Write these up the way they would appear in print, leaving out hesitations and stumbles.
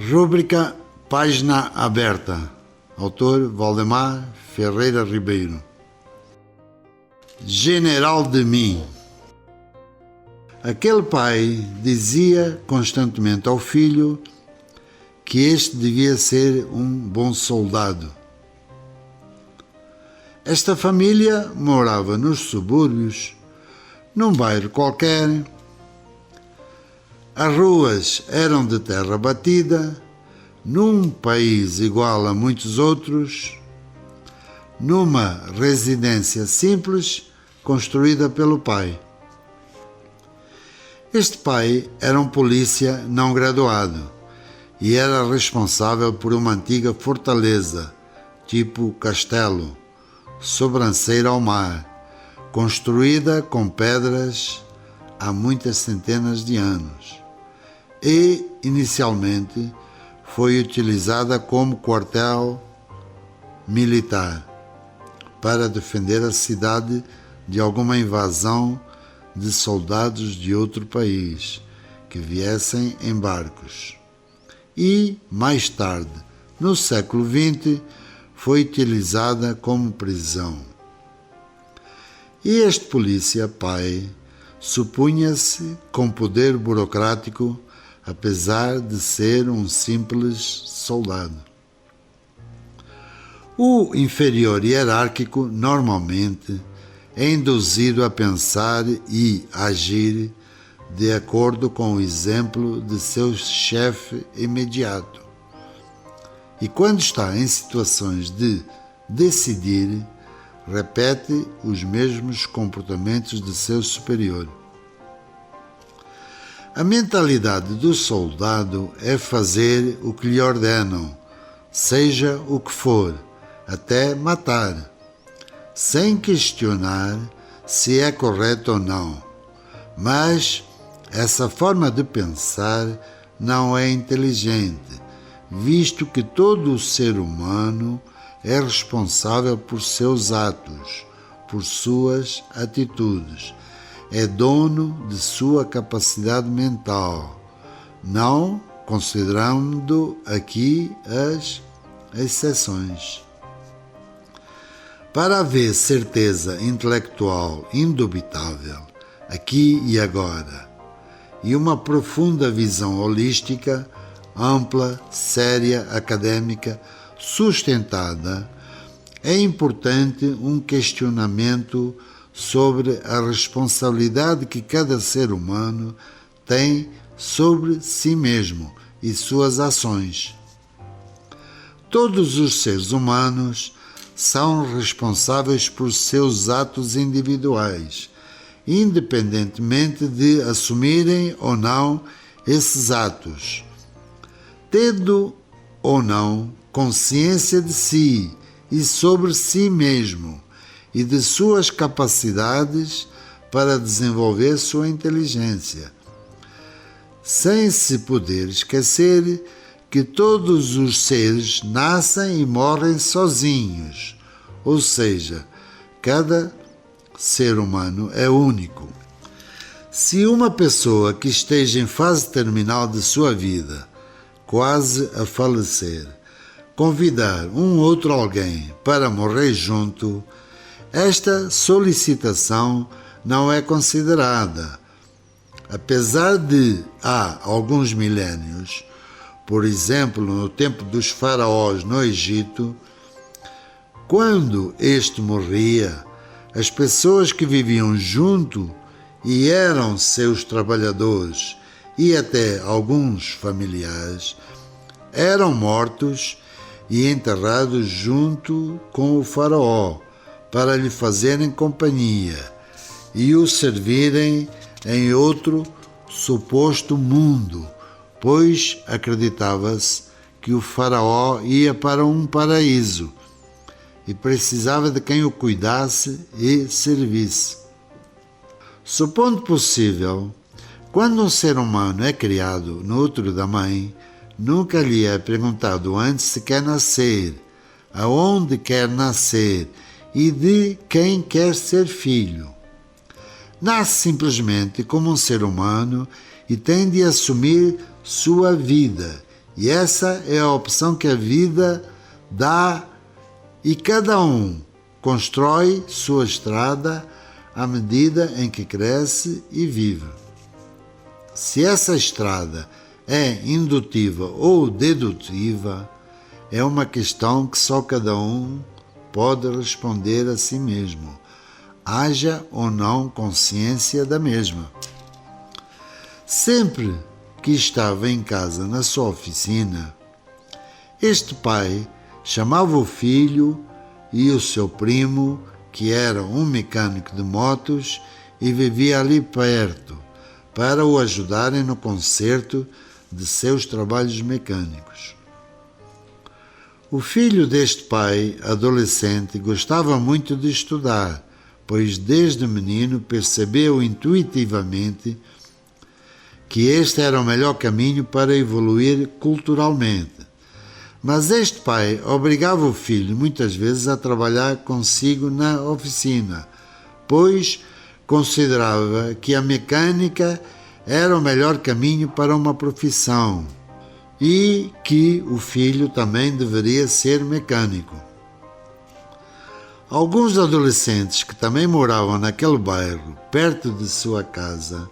Rúbrica Página Aberta. Autor Valdemar Ferreira Ribeiro. General de mim. Aquele pai dizia constantemente ao filho que este devia ser um bom soldado. Esta família morava nos subúrbios, num bairro qualquer. As ruas eram de terra batida, num país igual a muitos outros, numa residência simples construída pelo pai. Este pai era um polícia não graduado e era responsável por uma antiga fortaleza, tipo castelo, sobranceira ao mar, construída com pedras há muitas centenas de anos. E, inicialmente, foi utilizada como quartel militar para defender a cidade de alguma invasão de soldados de outro país que viessem em barcos. E, mais tarde, no século XX, foi utilizada como prisão. E este polícia pai supunha-se com poder burocrático, apesar de ser um simples soldado. O inferior hierárquico normalmente é induzido a pensar e agir de acordo com o exemplo de seu chefe imediato. E quando está em situações de decidir, repete os mesmos comportamentos de seu superior. A mentalidade do soldado é fazer o que lhe ordenam, seja o que for, até matar, sem questionar se é correto ou não. Mas essa forma de pensar não é inteligente, visto que todo o ser humano é responsável por seus atos, por suas atitudes. É dono de sua capacidade mental, não considerando aqui as exceções. Para haver certeza intelectual indubitável, aqui e agora, e uma profunda visão holística, ampla, séria, acadêmica, sustentada, é importante um questionamento sobre a responsabilidade que cada ser humano tem sobre si mesmo e suas ações. Todos os seres humanos são responsáveis por seus atos individuais, independentemente de assumirem ou não esses atos, tendo ou não consciência de si e sobre si mesmo e de suas capacidades para desenvolver sua inteligência, sem se poder esquecer que todos os seres nascem e morrem sozinhos, ou seja, cada ser humano é único. Se uma pessoa que esteja em fase terminal de sua vida, quase a falecer, convidar um outro alguém para morrer junto, esta solicitação não é considerada, apesar de, há alguns milénios, por exemplo, no tempo dos faraós no Egito, quando este morria, as pessoas que viviam junto e eram seus trabalhadores e até alguns familiares, eram mortos e enterrados junto com o faraó, para lhe fazerem companhia e o servirem em outro suposto mundo, pois acreditava-se que o faraó ia para um paraíso e precisava de quem o cuidasse e servisse. Supondo possível, quando um ser humano é criado no útero da mãe, nunca lhe é perguntado antes se quer nascer, aonde quer nascer e de quem quer ser filho. Nasce simplesmente como um ser humano e tem de assumir sua vida E essa é a opção que a vida dá e cada um constrói sua estrada à medida em que cresce e vive. Se essa estrada é indutiva ou dedutiva, é uma questão que só cada um pode responder a si mesmo, haja ou não consciência da mesma. Sempre que estava em casa na sua oficina, este pai chamava o filho e o seu primo, que era um mecânico de motos e vivia ali perto, para o ajudarem no conserto de seus trabalhos mecânicos. O filho deste pai, adolescente, gostava muito de estudar, pois desde menino percebeu intuitivamente que este era o melhor caminho para evoluir culturalmente. Mas este pai obrigava o filho muitas vezes a trabalhar consigo na oficina, pois considerava que a mecânica era o melhor caminho para uma profissão e que o filho também deveria ser mecânico. Alguns adolescentes que também moravam naquele bairro, perto de sua casa,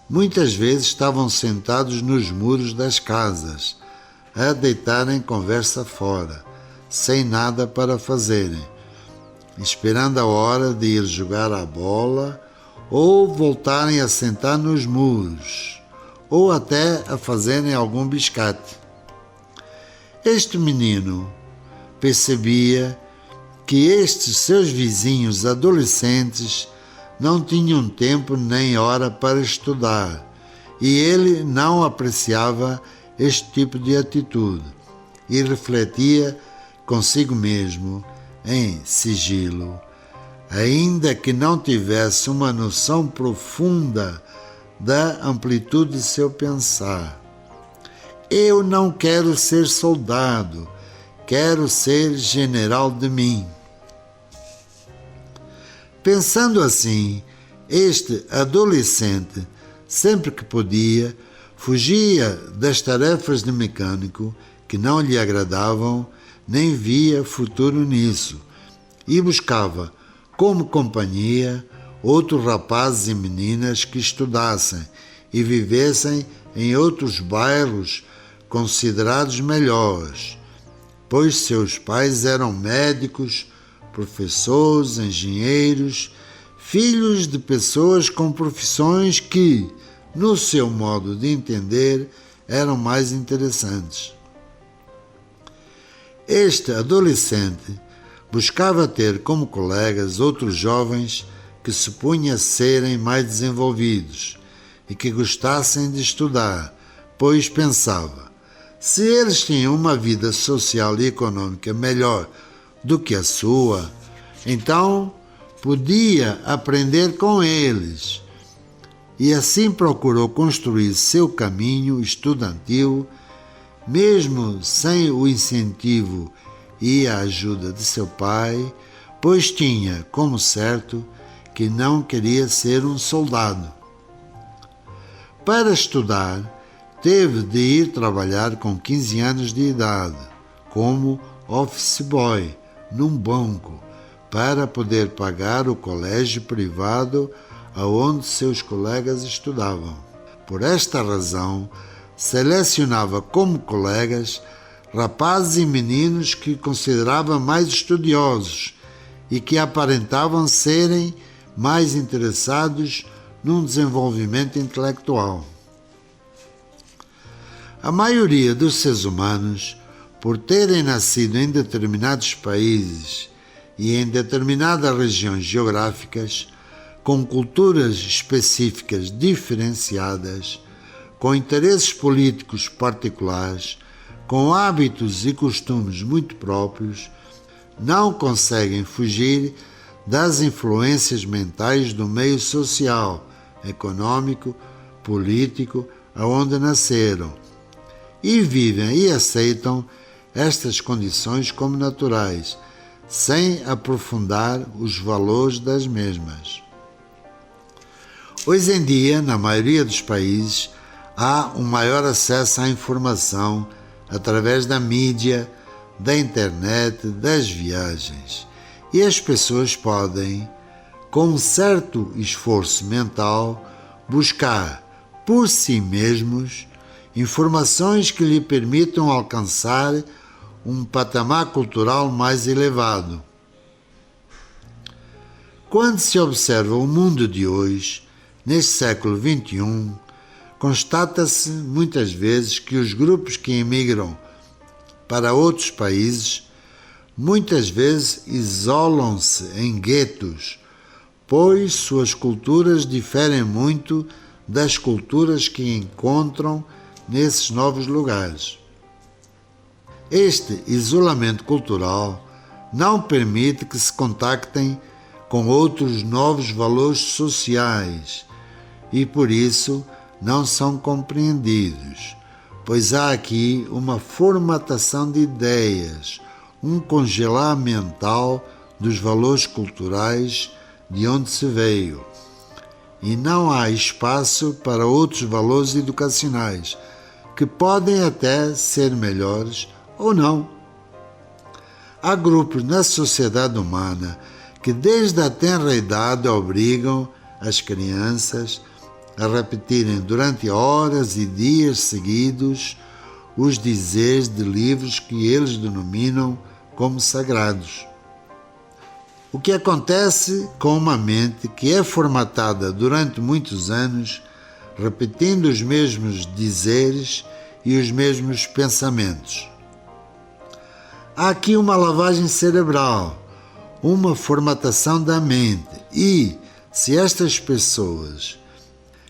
muitas vezes estavam sentados nos muros das casas, a deitarem conversa fora, sem nada para fazerem, esperando a hora de ir jogar a bola ou voltarem a sentar nos muros, ou até a fazerem algum biscate. Este menino percebia que estes seus vizinhos adolescentes não tinham tempo nem hora para estudar, e ele não apreciava este tipo de atitude e refletia consigo mesmo, em sigilo, ainda que não tivesse uma noção profunda da amplitude de seu pensar. Eu não quero ser soldado, quero ser general de mim. Pensando assim, este adolescente, sempre que podia, fugia das tarefas de mecânico que não lhe agradavam, nem via futuro nisso, e buscava, como companhia, outros rapazes e meninas que estudassem e vivessem em outros bairros considerados melhores, pois seus pais eram médicos, professores, engenheiros, filhos de pessoas com profissões que, no seu modo de entender, eram mais interessantes. Este adolescente buscava ter como colegas outros jovens que supunha serem mais desenvolvidos e que gostassem de estudar, pois pensava, se eles tinham uma vida social e econômica melhor do que a sua, então podia aprender com eles. E assim procurou construir seu caminho estudantil, mesmo sem o incentivo e a ajuda de seu pai, pois tinha como certo que não queria ser um soldado. Para estudar, teve de ir trabalhar com 15 anos de idade, como office boy, num banco, para poder pagar o colégio privado aonde seus colegas estudavam. Por esta razão, selecionava como colegas rapazes e meninos que considerava mais estudiosos e que aparentavam serem mais interessados num desenvolvimento intelectual. A maioria dos seres humanos, por terem nascido em determinados países e em determinadas regiões geográficas, com culturas específicas diferenciadas, com interesses políticos particulares, com hábitos e costumes muito próprios, não conseguem fugir das influências mentais do meio social, econômico, político, aonde nasceram, e vivem e aceitam estas condições como naturais, sem aprofundar os valores das mesmas. Hoje em dia, na maioria dos países, há um maior acesso à informação através da mídia, da internet, das viagens. E as pessoas podem, com um certo esforço mental, buscar por si mesmos informações que lhe permitam alcançar um patamar cultural mais elevado. Quando se observa o mundo de hoje, neste século XXI, constata-se muitas vezes que os grupos que emigram para outros países muitas vezes isolam-se em guetos, pois suas culturas diferem muito das culturas que encontram nesses novos lugares. Este isolamento cultural não permite que se contactem com outros novos valores sociais e, por isso, não são compreendidos, pois há aqui uma formatação de ideias, um congelar mental dos valores culturais de onde se veio, e não há espaço para outros valores educacionais, que podem até ser melhores ou não. Há grupos na sociedade humana que desde a tenra idade obrigam as crianças a repetirem durante horas e dias seguidos os dizeres de livros que eles denominam como sagrados. O que acontece com uma mente que é formatada durante muitos anos, repetindo os mesmos dizeres e os mesmos pensamentos? Há aqui uma lavagem cerebral, uma formatação da mente e, se estas pessoas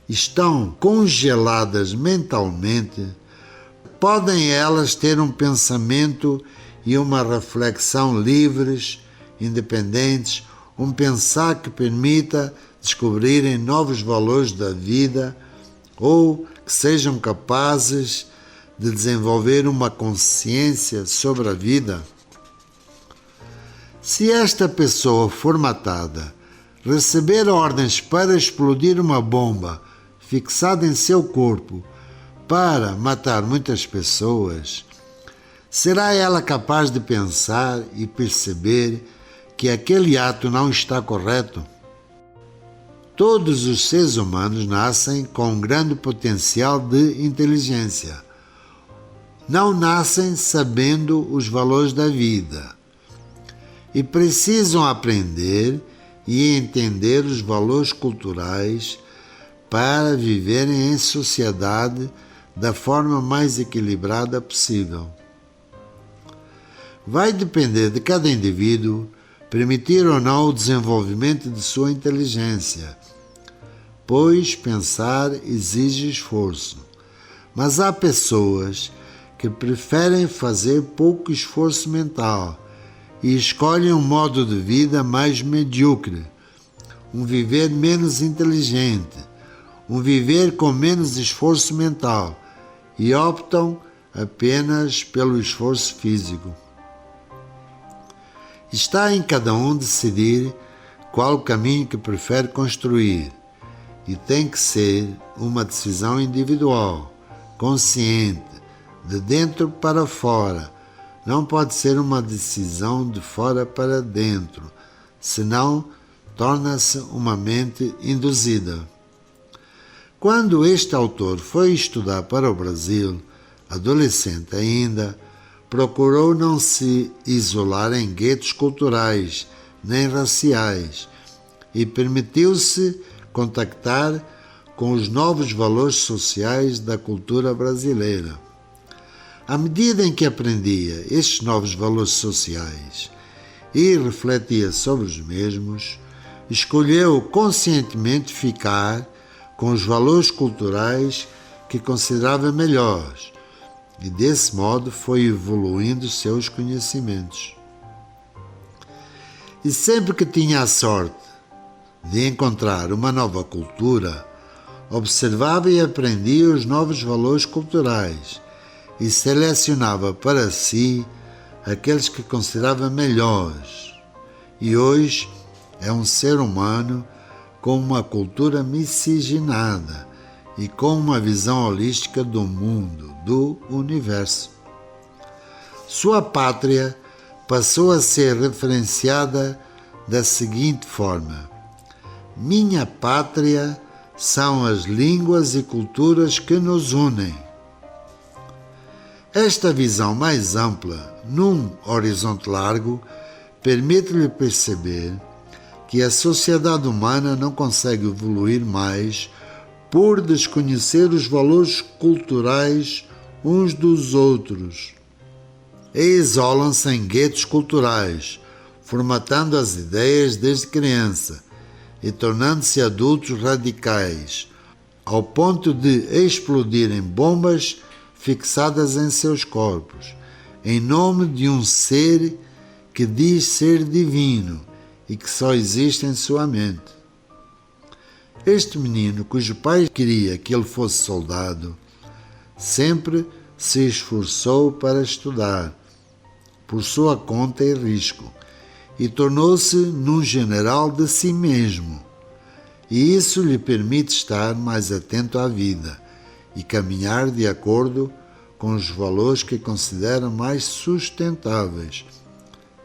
estão congeladas mentalmente, podem elas ter um pensamento e uma reflexão livres, independentes, um pensar que permita descobrirem novos valores da vida ou que sejam capazes de desenvolver uma consciência sobre a vida? Se esta pessoa formatada receber ordens para explodir uma bomba fixada em seu corpo para matar muitas pessoas, será ela capaz de pensar e perceber que aquele ato não está correto? Todos os seres humanos nascem com um grande potencial de inteligência. Não nascem sabendo os valores da vida e precisam aprender e entender os valores culturais para viverem em sociedade da forma mais equilibrada possível. Vai depender de cada indivíduo permitir ou não o desenvolvimento de sua inteligência, pois pensar exige esforço. Mas há pessoas que preferem fazer pouco esforço mental e escolhem um modo de vida mais medíocre, um viver menos inteligente, um viver com menos esforço mental e optam apenas pelo esforço físico. Está em cada um decidir qual o caminho que prefere construir e tem que ser uma decisão individual, consciente, de dentro para fora. Não pode ser uma decisão de fora para dentro, senão torna-se uma mente induzida. Quando este autor foi estudar para o Brasil, adolescente ainda, procurou não se isolar em guetos culturais nem raciais e permitiu-se contactar com os novos valores sociais da cultura brasileira. À medida em que aprendia estes novos valores sociais e refletia sobre os mesmos, escolheu conscientemente ficar com os valores culturais que considerava melhores e, desse modo, foi evoluindo seus conhecimentos. E sempre que tinha a sorte de encontrar uma nova cultura, observava e aprendia os novos valores culturais e selecionava para si aqueles que considerava melhores. E hoje é um ser humano com uma cultura miscigenada e com uma visão holística do mundo, do universo. Sua pátria passou a ser referenciada da seguinte forma: minha pátria são as línguas e culturas que nos unem. Esta visão mais ampla, num horizonte largo, permite-lhe perceber que a sociedade humana não consegue evoluir mais por desconhecer os valores culturais uns dos outros. E isolam-se em guetos culturais, formatando as ideias desde criança e tornando-se adultos radicais, ao ponto de explodirem bombas fixadas em seus corpos, em nome de um ser que diz ser divino e que só existe em sua mente. Este menino, cujo pai queria que ele fosse soldado, sempre se esforçou para estudar, por sua conta e risco, e tornou-se num general de si mesmo. E isso lhe permite estar mais atento à vida e caminhar de acordo com os valores que considera mais sustentáveis,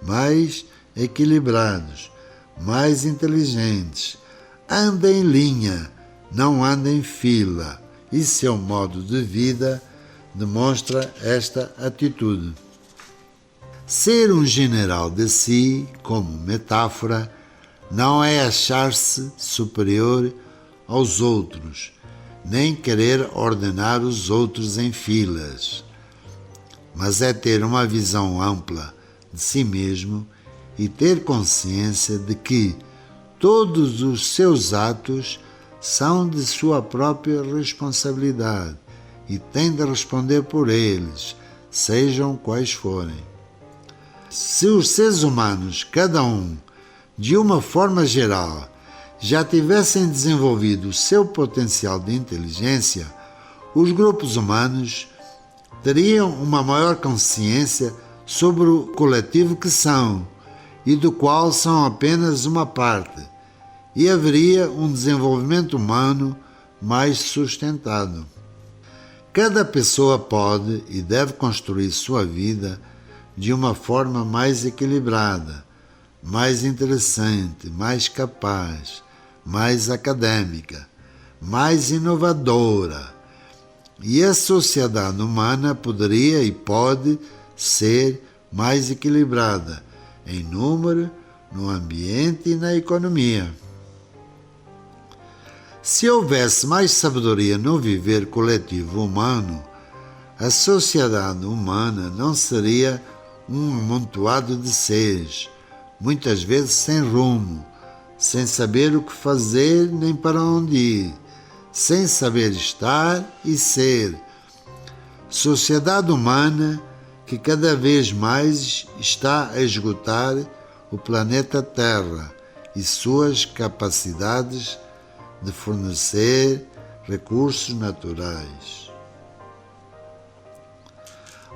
mais equilibrados, mais inteligentes. Anda em linha, não anda em fila, e seu modo de vida demonstra esta atitude. Ser um general de si, como metáfora, não é achar-se superior aos outros, nem querer ordenar os outros em filas, mas é ter uma visão ampla de si mesmo e ter consciência de que todos os seus atos são de sua própria responsabilidade e tem de responder por eles, sejam quais forem. Se os seres humanos, cada um, de uma forma geral, já tivessem desenvolvido o seu potencial de inteligência, os grupos humanos teriam uma maior consciência sobre o coletivo que são e do qual são apenas uma parte, e haveria um desenvolvimento humano mais sustentado. Cada pessoa pode e deve construir sua vida de uma forma mais equilibrada, mais interessante, mais capaz, mais acadêmica, mais inovadora. E a sociedade humana poderia e pode ser mais equilibrada em número, no ambiente e na economia. Se houvesse mais sabedoria no viver coletivo humano, a sociedade humana não seria um amontoado de seres, muitas vezes sem rumo, sem saber o que fazer nem para onde ir, sem saber estar e ser. Sociedade humana que cada vez mais está a esgotar o planeta Terra e suas capacidades de fornecer recursos naturais.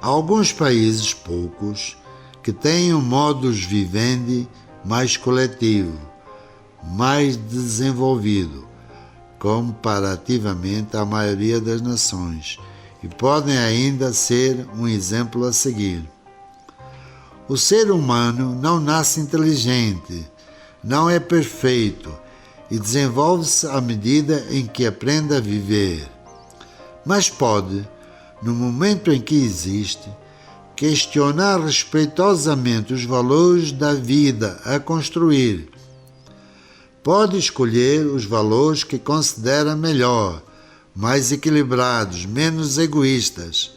Há alguns países, poucos, que têm um modus vivendi mais coletivo, mais desenvolvido, comparativamente à maioria das nações, e podem ainda ser um exemplo a seguir. O ser humano não nasce inteligente, não é perfeito e desenvolve-se à medida em que aprende a viver, mas pode, no momento em que existe, questionar respeitosamente os valores da vida a construir. Pode escolher os valores que considera melhor, mais equilibrados, menos egoístas,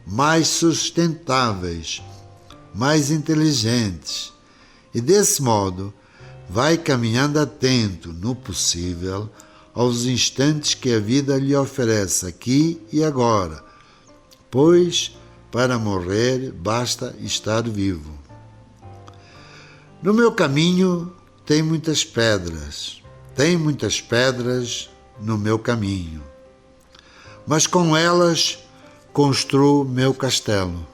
mais sustentáveis, mais inteligentes, e desse modo vai caminhando atento, no possível, aos instantes que a vida lhe oferece aqui e agora, pois para morrer basta estar vivo. No meu caminho tem muitas pedras no meu caminho, mas com elas construo meu castelo.